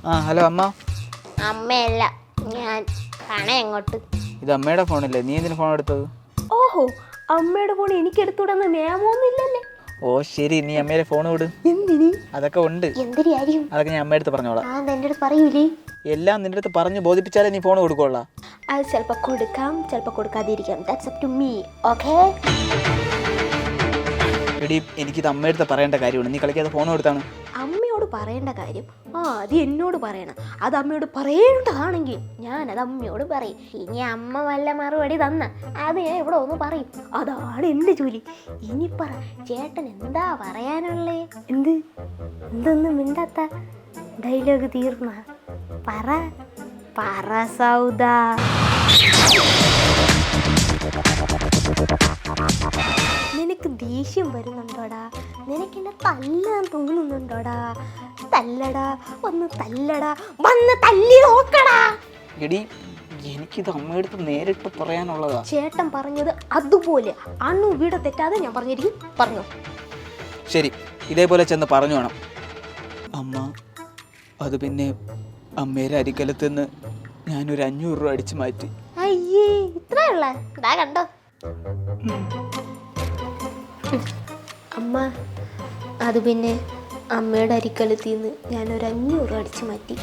ആ ഹലോ അമ്മ. അമ്മയല്ല ഞാൻ. എങ്ങോട്ട്? ഇത് അമ്മയുടെ ഫോണല്ലേ, നീ എന്തിനു ഫോൺ എടുത്തത്? ഓഹോ, അമ്മയുടെ ഫോൺ എനിക്ക് എടുത്തുവിടുന്ന നിയമമൊന്നുമില്ലല്ലേ. ഓ ശരി, നീ അമ്മയുടെ ഫോൺ വിട്. എന്തിന്? അതൊക്കെ ഉണ്ട്. എന്തിനായിരിക്കും? അതൊക്കെ ഞാൻ അമ്മയുടെ അടുത്ത് പറഞ്ഞോളാം. എന്റെ അടുത്ത് പറയൂലേ? എല്ലാം നിന്റെ അടുത്ത് പറഞ്ഞ് ബോധിപ്പിച്ചാലേ നീ ഫോൺ കൊടുക്കുള്ളൂ. അത് ചിലപ്പോൾ കൊടുക്കാം, ചിലപ്പോൾ കൊടുക്കാതിരിക്കാം. That's up to me. Okay. എടി, എനിക്കിത് അമ്മയുടെ പറയേണ്ട കാര്യമാണ്. നീ കളിക്കാതെ ഫോൺ കൊടുത്താണ്. അമ്മയോട് പറയേണ്ട കാര്യം അത് എന്നോട് പറയണം. അത് അമ്മയോട് പറയേണ്ടതാണെങ്കിൽ ഞാനത് അമ്മയോട് പറയും. ഇനി അമ്മ വല്ല മറുപടി തന്ന അത് ഞാൻ ഇവിടെ ഒന്ന് പറയും. അതാണ് എൻ്റെ ജോലി. ഇനി പറ, ചേട്ടൻ എന്താ പറയാനുള്ളേ? എന്തൊന്നും മിണ്ടാത്ത? ഡയലോഗ് തീർന്ന? പറ പറ സൗദ. നിനക്ക് ദേഷ്യം വരുന്നുണ്ടോടാ? നിനക്കെന്നെ തല്ലാൻ തോന്നുന്നുണ്ടോടാ? തല്ലടാ, ഒന്ന് തല്ലടാ, വന്ന് തല്ലി നോക്കടാ. എടി, എനിക്കിത് അമ്മയെടുത്ത് നേരിട്ട് പറയാനുള്ളതാ. ചേട്ടൻ പറഞ്ഞത് അതുപോലെ അണ്ണു വീട് തെറ്റാതെ ഞാൻ പറഞ്ഞിരിക്കും. പറഞ്ഞോ. ശരി, ഇതേപോലെ ചെന്ന് പറഞ്ഞു വേണം. അമ്മ, അത് പിന്നെ അമ്മയുടെ അരിക്കലത്ത് നിന്ന് ഞാനൊരു 500 രൂപ അടിച്ചു മാറ്റി. അയ്യേ, ഇത്രയുള്ള കണ്ടോ അമ്മ? അത് പിന്നെ അമ്മയുടെ അരിക്കലത്തിൽ നിന്ന് ഞാനൊരു 500 രൂപ അടിച്ചു മാറ്റി.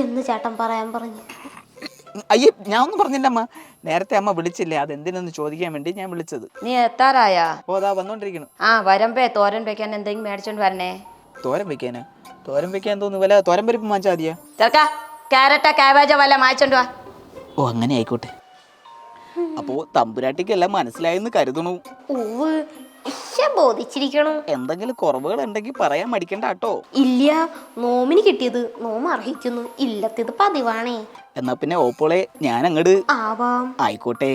എന്ന് ചേട്ടൻ പറയാൻ പറഞ്ഞു. അയ്യേ, ഞാൻ ഒന്നും പറഞ്ഞില്ല അമ്മ. നേരത്തെ അമ്മ വിളിച്ചില്ലേ, അതെന്തിനൊന്ന് ചോദിക്കാൻ വേണ്ടി ഞാൻ വിളിച്ചത്. നീ എത്താറായാ? ഓ, അതാ വന്നോണ്ടിരിക്കണം. വരുമ്പേ തോരൻ വെക്കാൻ എന്തെങ്കിലും മേടിച്ചോണ്ട് വരണേ. തോരൻ വെക്കാനാ? തോരൻ വെക്കാൻ തോന്നുന്നു, വല്ല തോരൻ പരിപ്പ് മാച്ചാ മതിയാ? ചെറുക്കാ, ക്യാരറ്റോ ക്യാബേജോ വല്ല മായിച്ചോണ്ട് വാ. ഓ, അങ്ങനെ ആയിക്കോട്ടെ. അപ്പോ തമ്പുരാട്ടിക്ക് എല്ലാം മനസ്സിലായെന്ന് കരുതണു. ബോധിച്ചിരിക്കണു. എന്തെങ്കിലും കുറവുകൾ ഉണ്ടെങ്കിൽ പറയാൻ മടിക്കണ്ട കേട്ടോ. ഇല്ല, നോമിന് കിട്ടിയത് നോമ അർഹിക്കുന്നു. ഇല്ലത്തേത് പതിവാണേ. എന്നാ പിന്നെ ഓപ്പോളെ ഞാൻ അങ്ങട് ആവാം. ആയിക്കോട്ടെ.